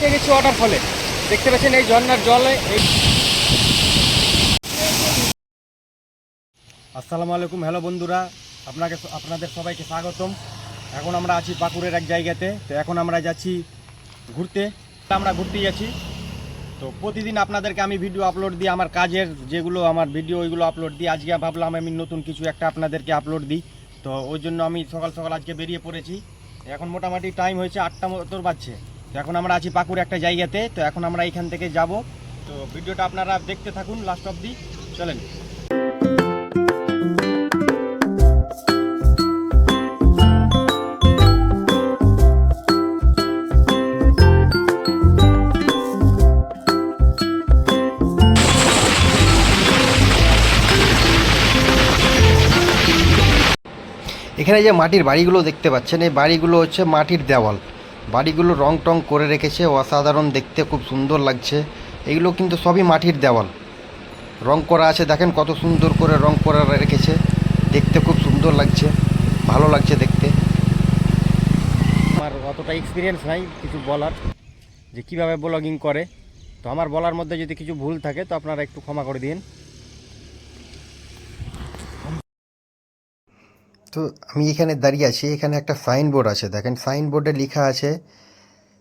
পৌঁছে গেছি ওয়াটারফলে। দেখতে পাচ্ছেন এই ঝর্ণার জলে। আসসালামু আলাইকুম, হ্যালো বন্ধুরা, আপনাদের সবাইকে স্বাগতম। এখন আমরা আছি পাকুড়ের এক জায়গাতে। তো এখন আমরা যাচ্ছি ঘুরতে। আমরা ঘুরতে যাচ্ছি। তো প্রতিদিন আপনাদেরকে আমি ভিডিও আপলোড দিই, আমার কাজের যেগুলো আমার ভিডিও ওইগুলো আপলোড দিই। আজকে ভাবলাম আমি নতুন কিছু একটা আপনাদেরকে আপলোড দিই। তো ওই জন্য আমি সকাল সকাল আজকে বেরিয়ে পড়েছি। এখন মোটামুটি টাইম হয়েছে 8টা মতো বাজছে। তো এখন আমরা আছি পাকুড় একটা জায়গাতে। তো এখন আমরা এখান থেকে যাব। তো ভিডিওটা আপনারা দেখতে থাকুন লাস্ট অবধি। চলেন। এখানে যে মাটির বাড়িগুলো দেখতে পাচ্ছেন, এই বাড়িগুলো হচ্ছে মাটির দেওয়াল। বাড়িগুলো রং টং করে রেখেছে, অসাধারণ দেখতে, খুব সুন্দর লাগছে। এগুলো কিন্তু সবই মাটির দেওয়াল, রং করা আছে। দেখেন কত সুন্দর করে রং করা রেখেছে, দেখতে খুব সুন্দর লাগছে, ভালো লাগছে দেখতে। আমার অতটা এক্সপিরিয়েন্স নাই কিছু বলার, যে কীভাবে ব্লগিং করে। তো আমার বলার মধ্যে যদি কিছু ভুল থাকে তো আপনারা একটু ক্ষমা করে দিন। তো আমি এখানে দাঁড়িয়ে আছি, এখানে একটা সাইনবোর্ড আছে। দেখেন সাইনবোর্ডে লেখা আছে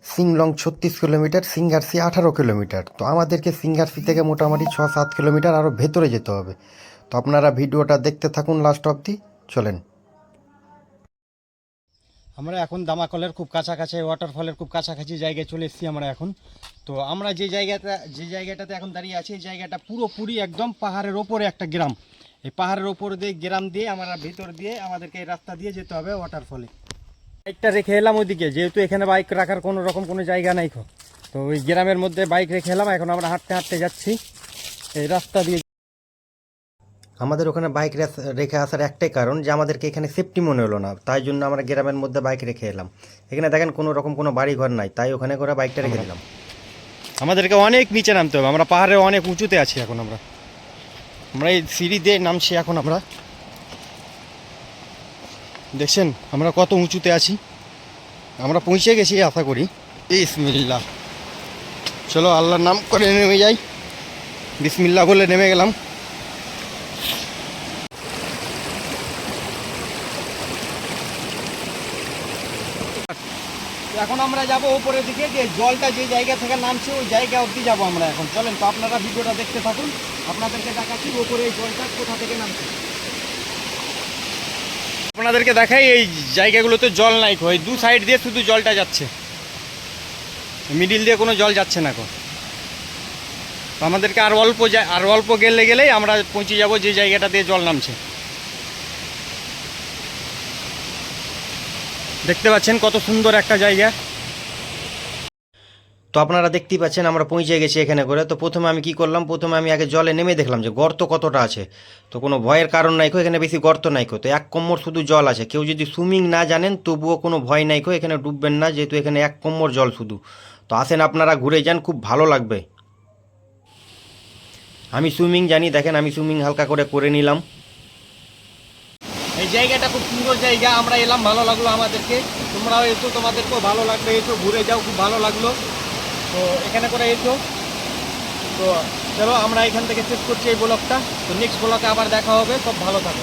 সিংলং 36 কিলোমিটার, সিঙ্গারসি 18 কিলোমিটার। তো আমাদেরকে সিঙ্গারসি থেকে মোটামুটি 6-7 কিলোমিটার আরও ভেতরে যেতে হবে। তো আপনারা ভিডিওটা দেখতে থাকুন লাস্ট অবধি। চলেন। আমরা এখন দামাকলের খুব কাছাকাছি, ওয়াটারফলের খুব কাছাকাছি জায়গায় চলে এসেছি আমরা এখন। তো আমরা যে জায়গাটাতে এখন দাঁড়িয়ে আছি, এই জায়গাটা পুরোপুরি একদম পাহাড়ের ওপরে একটা গ্রাম। এই পাহাড়ের ওপর দিয়ে গ্রাম দিয়ে আমরা ভেতর দিয়ে আমাদেরকে এই রাস্তা দিয়ে যেতে হবে ওয়াটারফলে। বাইকটা রেখে এলাম ওইদিকে, যেহেতু এখানে বাইক রাখার কোনো রকম কোনো জায়গা নাই। তো ওই গ্রামের মধ্যে বাইক রেখে এলাম। এখন আমরা হাঁটতে হাঁটতে যাচ্ছি এই রাস্তা দিয়ে। আমাদের ওখানে বাইক রেখে আসার একটাই কারণ, যে আমাদেরকে এখানে সেফটি মনে হলো না, তাই জন্য আমরা গ্রামের মধ্যে বাইক রেখে এলাম। এখানে দেখেন কোনো রকম কোনো বাড়ি ঘর নাই, তাই ওখানে করে বাইকটা রেখে দিলাম। আমাদেরকে অনেক নিচে নামতে হবে, আমরা পাহাড়ে অনেক উঁচুতে আছি এখন। আমরা এই সিঁড়ি দিয়ে নামছি এখন। আমরা দেখছেন আমরা কত উঁচুতে আছি। আমরা পৌঁছে গেছি আশা করি। বিসমিল্লাহ, চলো আল্লাহর নাম করে নেমে যাই। বিসমিল্লাহ বলে নেমে গেলাম। এখন আমরা যাব উপরের দিকে, যে জলটা যে জায়গা থেকে নামছে ওই জায়গা অবধি যাবো আমরা এখন। চলেন। তো আপনারা ভিডিওটা দেখতে থাকুন, আপনাদেরকে দেখাচ্ছি উপরে এই জলটা কোথা থেকে নামছে। আপনাদেরকে দেখাই এই জায়গাগুলোতে জল নাই, ওই দু সাইড দিয়ে শুধু জলটা যাচ্ছে, মিডিল দিয়ে কোনো জল যাচ্ছে না। তো আমাদেরকে আর অল্প গেলেই আমরা পৌঁছে যাব যে জায়গাটা দিয়ে জল নামছে। দেখতে পাচ্ছেন কত সুন্দর একটা জায়গা। তো আপনারা দেখতেই পাচ্ছেন আমরা পৌঁছে গেছি এখানে করে। তো প্রথমে আমি কি করলাম, প্রথমে আমি আগে জলে নেমে দেখলাম যে গর্ত কতটা আছে। তো কোনো ভয়ের কারণ নাই, এখানে বেশি গর্ত নাই। তো 1 কোমর শুধু জল আছে। কেউ যদি সুইমিং না জানেন তবুও কোনো ভয় নাই, এখানে ডুববেন না, যেহেতু এখানে 1 কোমর জল শুধু। তো আসেন আপনারা ঘুরে যান, খুব ভালো লাগবে। আমি সুইমিং জানি, দেখেন আমি সুইমিং হালকা করে নিলাম। এই জায়গাটা খুব সুন্দর জায়গা, আমরা এলাম, ভালো লাগলো আমাদেরকে। তোমরাও এসো, তোমাদেরকেও ভালো লাগবে, এসো ঘুরে যাও, খুব ভালো লাগলো। তো এখানে করে এসো। তো চলো আমরা এখান থেকে শেষ করছি এই ব্লগটা। তো নেক্সট ব্লগে আবার দেখা হবে। সব ভালো থাকো।